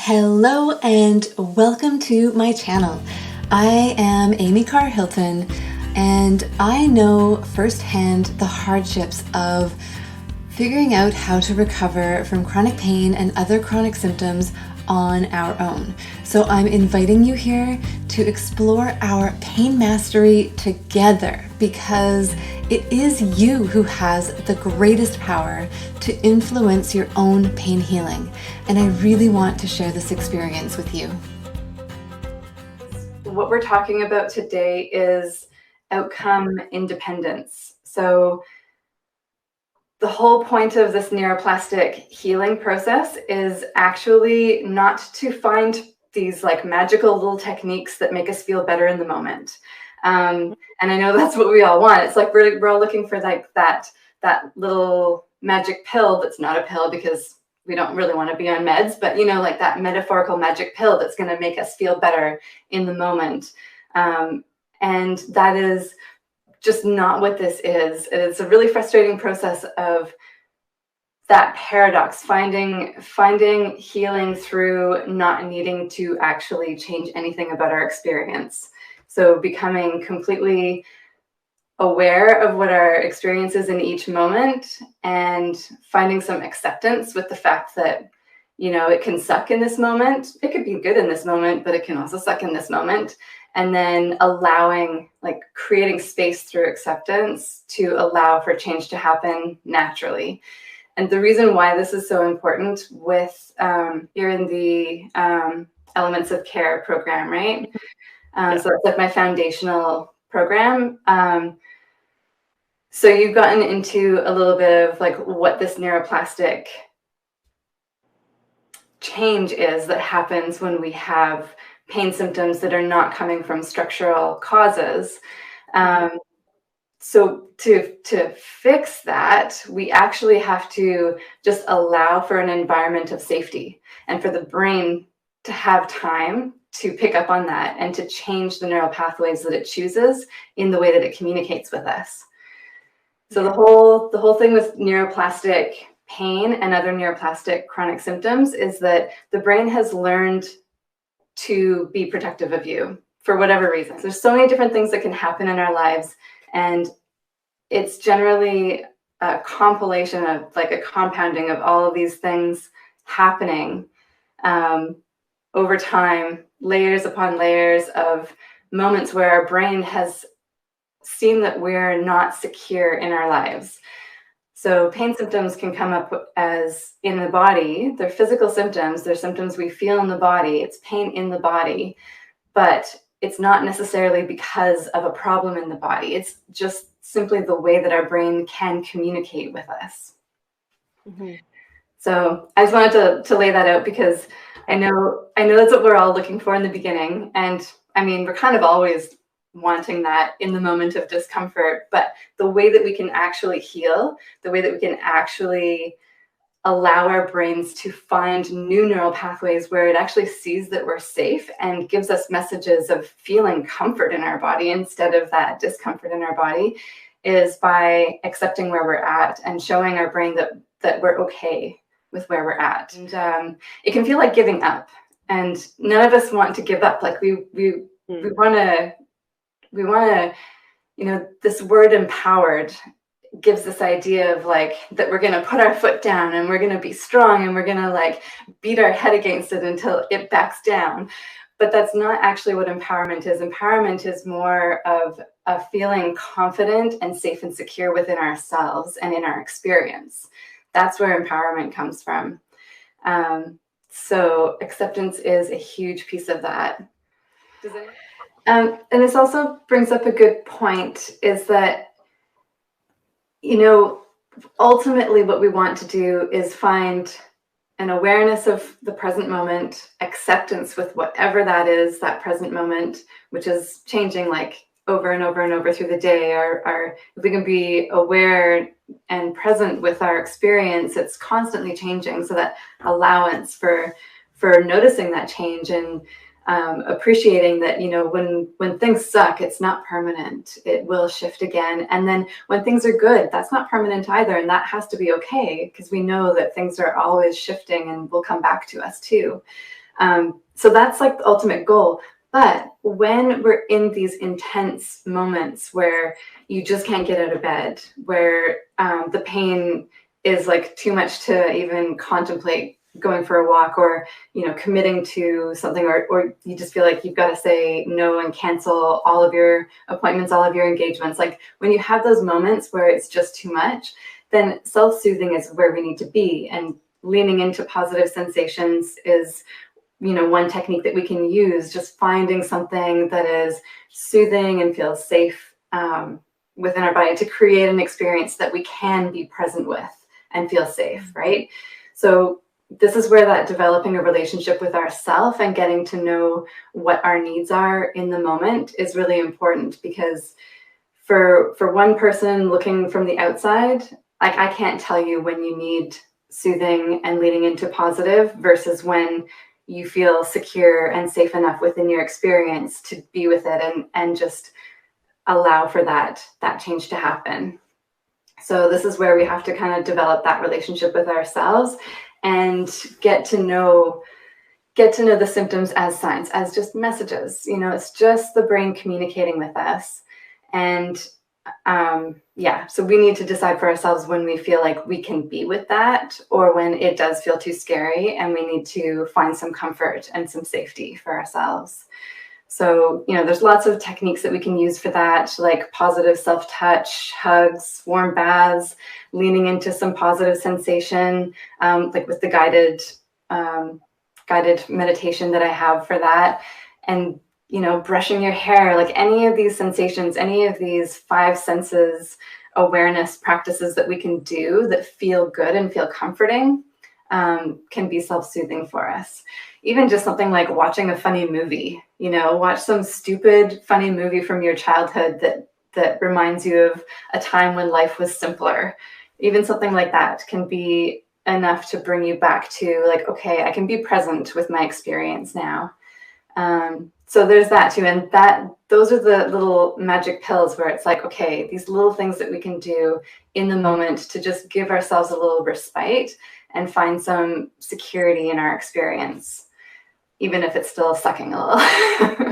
Hello and welcome to my channel. I am Amy Carr Hilton and I know firsthand the hardships of figuring out how to recover from chronic pain and other chronic symptoms on our own. So I'm inviting you here to explore our pain mastery together because it is you who has the greatest power to influence your own pain healing. And I really want to share this experience with you. What we're talking about today is outcome independence. So the whole point of this neuroplastic healing process is actually not to find these like magical little techniques that make us feel better in the moment. And I know that's what we all want. It's like we're all looking for like that little magic pill that's not a pill because we don't really want to be on meds, but you know, like that metaphorical magic pill that's going to make us feel better in the moment. And that is just not what this is. It's a really frustrating process of that paradox, finding healing through not needing to actually change anything about our experience. So becoming completely aware of what our experience is in each moment and finding some acceptance with the fact that, you know, it can suck in this moment. It could be good in this moment, but it can also suck in this moment. And then allowing, like creating space through acceptance to allow for change to happen naturally. And the reason why this is so important with, you're in the Elements of Care program, right? So it's like my foundational program. So you've gotten into a little bit of like what this neuroplastic change is that happens when we have pain symptoms that are not coming from structural causes. So to fix that, we actually have to just allow for an environment of safety and for the brain to have time to pick up on that and to change the neural pathways that it chooses in the way that it communicates with us. So the whole thing with neuroplastic pain and other neuroplastic chronic symptoms is that the brain has learned to be protective of you for whatever reasons. There's so many different things that can happen in our lives, and it's generally a compilation of like a compounding of all of these things happening over time, layers upon layers of moments where our brain has seen that we're not secure in our lives. So pain symptoms can come up as in the body. They're physical symptoms. They're symptoms we feel in the body. It's pain in the body, but it's not necessarily because of a problem in the body. It's just simply the way that our brain can communicate with us. Mm-hmm. So I just wanted to lay that out because I know that's what we're all looking for in the beginning. And I mean, we're kind of always wanting that in the moment of discomfort, but the way that we can actually heal, the way that we can actually allow our brains to find new neural pathways where it actually sees that we're safe and gives us messages of feeling comfort in our body instead of that discomfort in our body, is by accepting where we're at and showing our brain that we're okay with where we're at. And it can feel like giving up, and none of us want to give up. Like we want to, you know, this word empowered gives this idea of like that we're going to put our foot down and we're going to be strong and we're going to like beat our head against it until it backs down. But that's not actually what empowerment is. Empowerment is more of a feeling confident and safe and secure within ourselves and in our experience. That's where empowerment comes from. So acceptance is a huge piece of that. And this also brings up a good point, is that, you know, ultimately what we want to do is find an awareness of the present moment, acceptance with whatever that is, that present moment, which is changing like over and over and over through the day. Or if we can be aware and present with our experience, it's constantly changing. So that allowance for noticing that change and appreciating that, you know, when things suck, it's not permanent. It will shift again. And then when things are good, that's not permanent either. And that has to be okay, because we know that things are always shifting and will come back to us too. So that's like the ultimate goal. But when we're in these intense moments where you just can't get out of bed, where the pain is like too much to even contemplate going for a walk, or committing to something, or you just feel like you've got to say no and cancel all of your appointments, all of your engagements, like when you have those moments where it's just too much, then self-soothing is where we need to be. And leaning into positive sensations is one technique that we can use, just finding something that is soothing and feels safe within our body to create an experience that we can be present with and feel safe, right? So this is where that developing a relationship with ourself and getting to know what our needs are in the moment is really important, because for one person looking from the outside, like, I can't tell you when you need soothing and leading into positive versus when you feel secure and safe enough within your experience to be with it and just allow for that change to happen. So this is where we have to kind of develop that relationship with ourselves and get to know the symptoms as signs, as just messages. It's just the brain communicating with us. And so we need to decide for ourselves when we feel like we can be with that, or when it does feel too scary and we need to find some comfort and some safety for ourselves. So, there's lots of techniques that we can use for that, like positive self-touch, hugs, warm baths, leaning into some positive sensation, like with the guided meditation that I have for that. And brushing your hair, like any of these sensations, any of these 5 senses awareness practices that we can do that feel good and feel comforting, can be self-soothing for us. Even just something like watching a funny movie, watch some stupid, funny movie from your childhood that reminds you of a time when life was simpler. Even something like that can be enough to bring you back to, like, okay, I can be present with my experience now. So there's that too. And those are the little magic pills where it's like, okay, these little things that we can do in the moment to just give ourselves a little respite and find some security in our experience, even if it's still sucking a little.